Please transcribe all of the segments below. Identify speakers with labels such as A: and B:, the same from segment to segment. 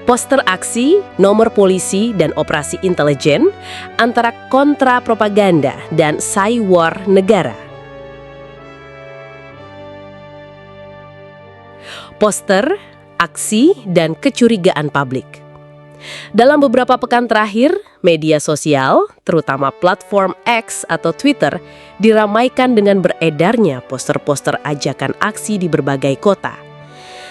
A: Poster aksi, nomor polisi, dan operasi intelijen antara kontra propaganda dan cyber negara. Poster, aksi, dan kecurigaan publik. Dalam beberapa pekan terakhir, media sosial, terutama platform X atau Twitter, diramaikan dengan beredarnya poster-poster ajakan aksi di berbagai kota.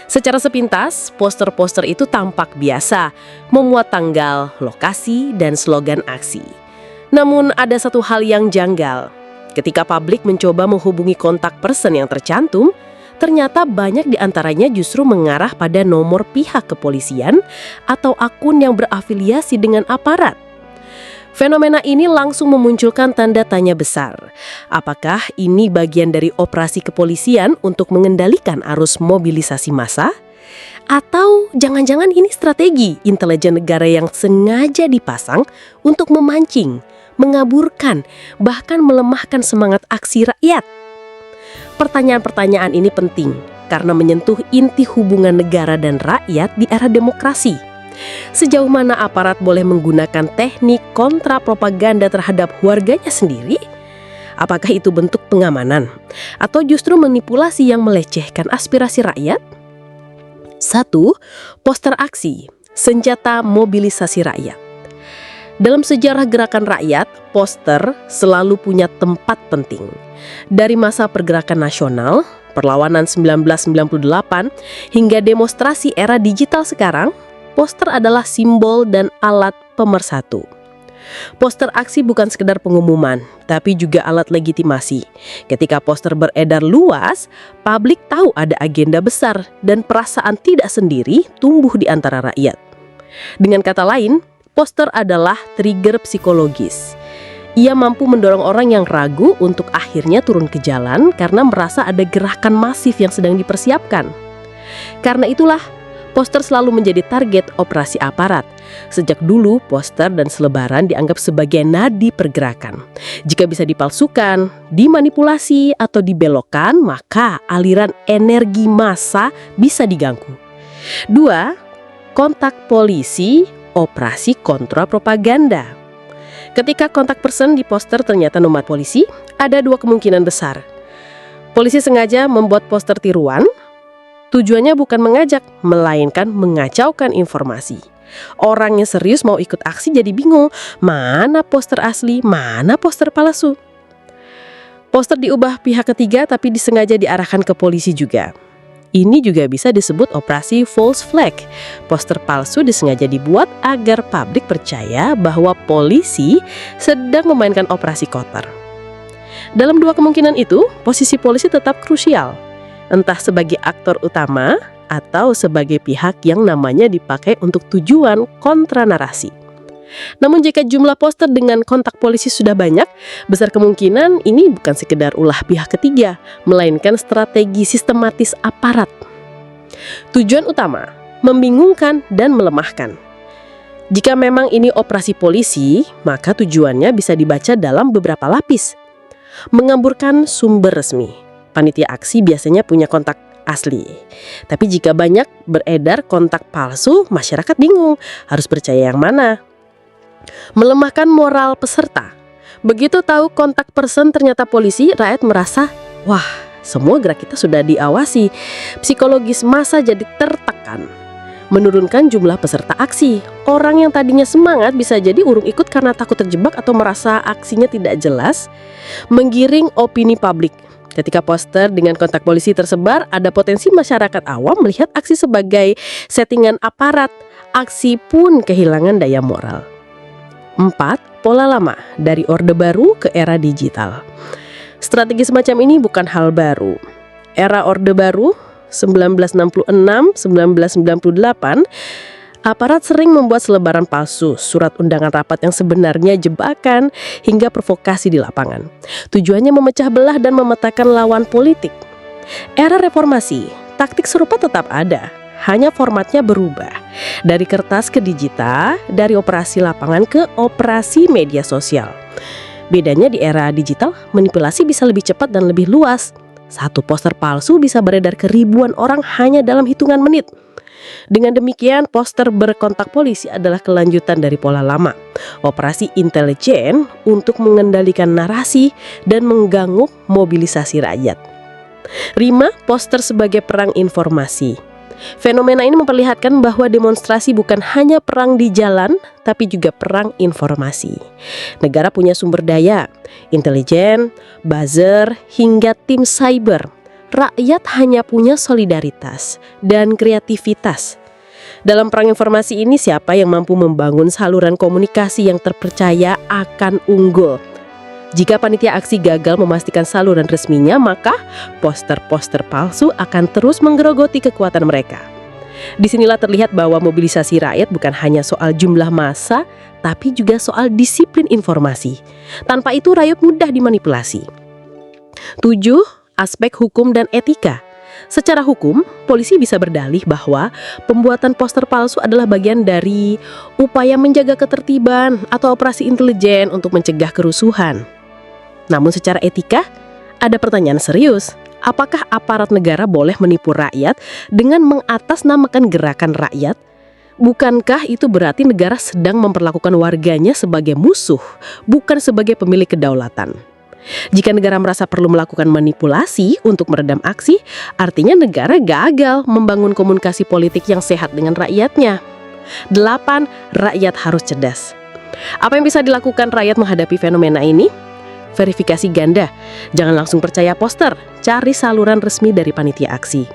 A: Secara sepintas, poster-poster itu tampak biasa, memuat tanggal, lokasi, dan slogan aksi. Namun ada satu hal yang janggal. Ketika publik mencoba menghubungi kontak person yang tercantum, ternyata banyak diantaranya justru mengarah pada nomor pihak kepolisian atau akun yang berafiliasi dengan aparat. Fenomena ini langsung memunculkan tanda tanya besar. Apakah ini bagian dari operasi kepolisian untuk mengendalikan arus mobilisasi massa? Atau jangan-jangan ini strategi intelijen negara yang sengaja dipasang untuk memancing, mengaburkan, bahkan melemahkan semangat aksi rakyat? Pertanyaan-pertanyaan ini penting karena menyentuh inti hubungan negara dan rakyat di era demokrasi. Sejauh mana aparat boleh menggunakan teknik kontra propaganda terhadap warganya sendiri? Apakah itu bentuk pengamanan? Atau justru manipulasi yang melecehkan aspirasi rakyat? 1. Poster aksi, senjata mobilisasi rakyat. Dalam sejarah gerakan rakyat, poster selalu punya tempat penting. Dari masa pergerakan nasional, perlawanan 1998, hingga demonstrasi era digital sekarang, poster adalah simbol dan alat pemersatu. Poster aksi bukan sekedar pengumuman, tapi juga alat legitimasi. Ketika poster beredar luas, publik tahu ada agenda besar dan perasaan tidak sendiri tumbuh di antara rakyat. Dengan kata lain, poster adalah trigger psikologis. Ia mampu mendorong orang yang ragu untuk akhirnya turun ke jalan karena merasa ada gerakan masif yang sedang dipersiapkan. Karena itulah, poster selalu menjadi target operasi aparat. Sejak dulu, poster dan selebaran dianggap sebagai nadi pergerakan. Jika bisa dipalsukan, dimanipulasi, atau dibelokkan, maka aliran energi massa bisa diganggu. 2. Kontak polisi, operasi kontra propaganda. Ketika kontak person di poster ternyata nomor polisi, ada dua kemungkinan besar. Polisi sengaja membuat poster tiruan. Tujuannya bukan mengajak, melainkan mengacaukan informasi. Orang yang serius mau ikut aksi jadi bingung, mana poster asli, mana poster palsu. Poster diubah pihak ketiga tapi disengaja diarahkan ke polisi juga. Ini juga bisa disebut operasi false flag. Poster palsu disengaja dibuat agar publik percaya bahwa polisi sedang memainkan operasi kotor. Dalam dua kemungkinan itu, posisi polisi tetap krusial. Entah sebagai aktor utama atau sebagai pihak yang namanya dipakai untuk tujuan kontra narasi. Namun jika jumlah poster dengan kontak polisi sudah banyak, besar kemungkinan ini bukan sekedar ulah pihak ketiga, melainkan strategi sistematis aparat. Tujuan utama, membingungkan dan melemahkan. Jika memang ini operasi polisi, maka tujuannya bisa dibaca dalam beberapa lapis. Mengamburkan sumber resmi. Panitia aksi biasanya punya kontak asli. Tapi jika banyak beredar kontak palsu, masyarakat bingung harus percaya yang mana. Melemahkan moral peserta. Begitu tahu kontak person ternyata polisi, rakyat merasa, wah, semua gerak kita sudah diawasi. Psikologis massa jadi tertekan. Menurunkan jumlah peserta aksi. Orang yang tadinya semangat bisa jadi urung ikut karena takut terjebak atau merasa aksinya tidak jelas. Menggiring opini publik. Ketika poster dengan kontak polisi tersebar, ada potensi masyarakat awam melihat aksi sebagai settingan aparat. Aksi pun kehilangan daya moral. 4. Pola lama, dari Orde Baru ke era digital. Strategi semacam ini bukan hal baru. Era Orde Baru, 1966-1998, aparat sering membuat selebaran palsu, surat undangan rapat yang sebenarnya jebakan, hingga provokasi di lapangan. Tujuannya memecah belah dan memetakan lawan politik. Era reformasi, taktik serupa tetap ada, hanya formatnya berubah. Dari kertas ke digital, dari operasi lapangan ke operasi media sosial. Bedanya di era digital, manipulasi bisa lebih cepat dan lebih luas. Satu poster palsu bisa beredar ke ribuan orang hanya dalam hitungan menit. Dengan demikian, poster berkontak polisi adalah kelanjutan dari pola lama, operasi intelijen untuk mengendalikan narasi dan mengganggu mobilisasi rakyat. 5. Poster sebagai perang informasi. Fenomena ini memperlihatkan bahwa demonstrasi bukan hanya perang di jalan, tapi juga perang informasi. Negara punya sumber daya, intelijen, buzzer, hingga tim cyber. Rakyat hanya punya solidaritas dan kreativitas. Dalam perang informasi ini, siapa yang mampu membangun saluran komunikasi yang terpercaya akan unggul. Jika panitia aksi gagal memastikan saluran resminya, maka poster-poster palsu akan terus menggerogoti kekuatan mereka. Disinilah terlihat bahwa mobilisasi rakyat bukan hanya soal jumlah massa, tapi juga soal disiplin informasi. Tanpa itu rakyat mudah dimanipulasi. 7. Aspek hukum dan etika. Secara hukum, polisi bisa berdalih bahwa pembuatan poster palsu adalah bagian dari upaya menjaga ketertiban atau operasi intelijen untuk mencegah kerusuhan. Namun secara etika, ada pertanyaan serius. Apakah aparat negara boleh menipu rakyat dengan mengatasnamakan gerakan rakyat? Bukankah itu berarti negara sedang memperlakukan warganya sebagai musuh, bukan sebagai pemilik kedaulatan? Jika negara merasa perlu melakukan manipulasi untuk meredam aksi, artinya negara gagal membangun komunikasi politik yang sehat dengan rakyatnya. 8. Rakyat harus cerdas. Apa yang bisa dilakukan rakyat menghadapi fenomena ini? Verifikasi ganda. Jangan langsung percaya poster, cari saluran resmi dari panitia aksi.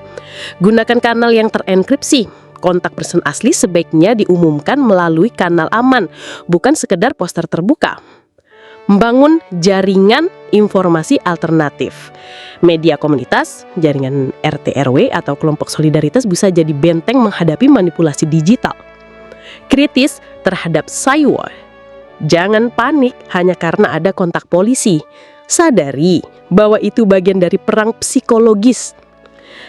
A: Gunakan kanal yang terenkripsi. Kontak person asli sebaiknya diumumkan melalui kanal aman, bukan sekedar poster terbuka. Membangun jaringan informasi alternatif. Media komunitas, jaringan RT/RW atau kelompok solidaritas bisa jadi benteng menghadapi manipulasi digital. Kritis terhadap cyber. Jangan panik hanya karena ada kontak polisi. Sadari bahwa itu bagian dari perang psikologis.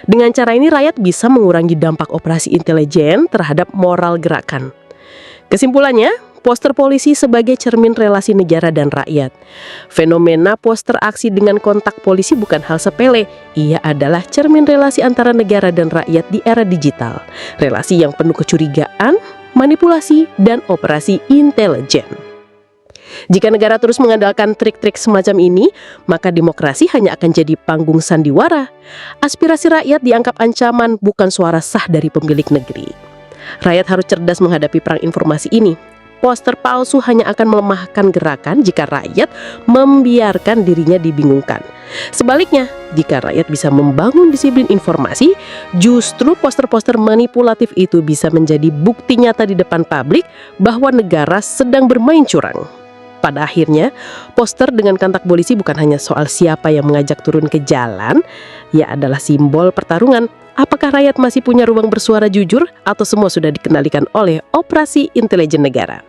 A: Dengan cara ini rakyat bisa mengurangi dampak operasi intelijen terhadap moral gerakan. Kesimpulannya, poster polisi sebagai cermin relasi negara dan rakyat. Fenomena poster aksi dengan kontak polisi bukan hal sepele. Ia adalah cermin relasi antara negara dan rakyat di era digital. Relasi yang penuh kecurigaan, manipulasi, dan operasi intelijen. Jika negara terus mengandalkan trik-trik semacam ini, maka demokrasi hanya akan jadi panggung sandiwara. Aspirasi rakyat dianggap ancaman, bukan suara sah dari pemilik negeri. Rakyat harus cerdas menghadapi perang informasi ini. Poster palsu hanya akan melemahkan gerakan jika rakyat membiarkan dirinya dibingungkan. Sebaliknya, jika rakyat bisa membangun disiplin informasi, justru poster-poster manipulatif itu bisa menjadi bukti nyata di depan publik bahwa negara sedang bermain curang. Pada akhirnya, poster dengan kontak polisi bukan hanya soal siapa yang mengajak turun ke jalan, ia adalah simbol pertarungan. Apakah rakyat masih punya ruang bersuara jujur atau semua sudah dikendalikan oleh operasi intelijen negara?